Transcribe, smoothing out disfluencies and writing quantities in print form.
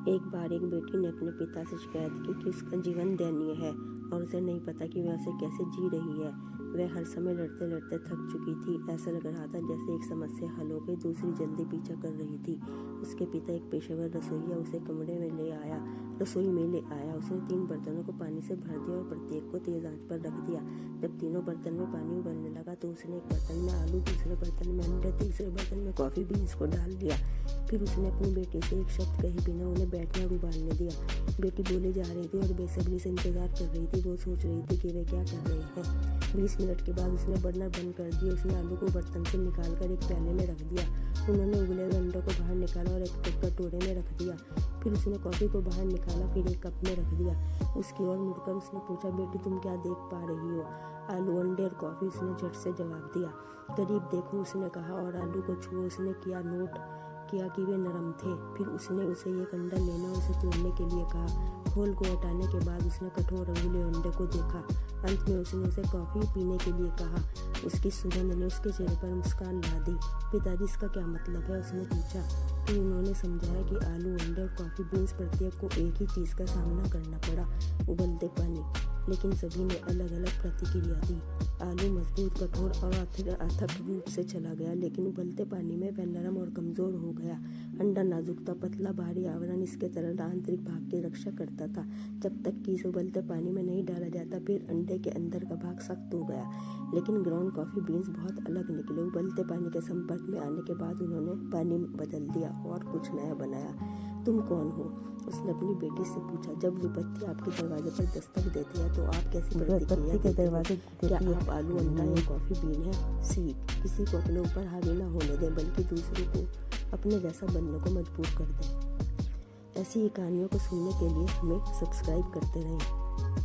एक बार एक बेटी ने अपने पिता से शिकायत की कि उसका जीवन दयनीय है और उसे नहीं पता कि वह उसे कैसे जी रही है। वह हर समय लड़ते लड़ते थक चुकी थी। ऐसा लग रहा था जैसे एक समस्या हल हो गई, दूसरी जल्दी पीछा कर रही थी। उसके पिता एक पेशेवर रसोइया उसे कमरे में ले आया। रसोई में ले आया। उसने 3 बर्तनों को पानी से भर दिया और प्रत्येक को तेज आंच पर रख दिया। जब तीनों बर्तन में पानी उबलने लगा तो उसने एक बर्तन में आलू, दूसरे बर्तन में अंडे, तीसरे बर्तन में कॉफ़ी बीन्स को डाल दिया। फिर उसने अपनी बेटी से एक शब्द कहे बिना उन्हें बैठने और उबालने दिया। बेटी बोले जा रही थी और बेसब्री से इंतजार कर रही थी। वो सोच रही थी कि वे क्या कर रहे हैं। 20 मिनट के बाद उसने बर्नर बंद कर दिया। उसने आलू को बर्तन से निकालकर एक प्याले में रख दिया। उन्होंने उबले हुए अंडों को बाहर निकाला और एक कटोरे में रख दिया। फिर उसने कॉफ़ी को बाहर निकाला, फिर एक कप में रख दिया। उसकी ओर मुड़कर उसने पूछा, बेटी तुम क्या देख पा रही हो? आलू, अंडे और कॉफ़ी, उसने झट से जवाब दिया। करीब देखो, उसने कहा, और आलू को छुओ। उसने नोट किया कि वे नरम थे। फिर उसने उसे एक अंडा लेना और उसे तोड़ने के लिए कहा। खोल को हटाने के बाद उसने कठोर अंगुले अंडे को देखा। अंत में उसने उसे कॉफ़ी पीने के लिए कहा। उसकी सुगंध ने उसके चेहरे पर मुस्कान ला दी। पिताजी, इसका क्या मतलब है? उसने पूछा। फिर उन्होंने समझाया कि आलू, अंडे और कॉफ़ी बीन्स प्रत्येक को एक ही चीज़ का सामना करना पड़ा, उबलते पानी। लेकिन सभी ने अलग अलग प्रतिक्रिया दी। आलू मजबूत, कठोर और अथक रूप से चला गया, लेकिन उबलते पानी में वह नरम और कमज़ोर हो गया। अंडा नाजुक था, पतला भारी आवरण इसके तरल आंतरिक भाग की रक्षा करता था जब तक कि इसे उबलते पानी में नहीं डाला जाता। फिर अंडे के अंदर का भाग सख्त हो गया। लेकिन ग्राउंड कॉफ़ी बीन्स बहुत अलग निकले। उबलते पानी के संपर्क में आने के बाद उन्होंने पानी बदल दिया और कुछ नया बनाया। तुम कौन हो? उसने अपनी बेटी से पूछा। जब विपत्ति आपके दरवाजे पर दस्तक देती है तो आप कैसी प्रतिक्रिया देते हो? क्या आप आलू, अंडा या कॉफ़ी बीन है? सीख, किसी को अपने ऊपर हावी न होने दें, बल्कि दूसरों को अपने जैसा बनने को मजबूर कर दें। ऐसी ही कहानियों को सुनने के लिए हमें सब्सक्राइब करते रहें।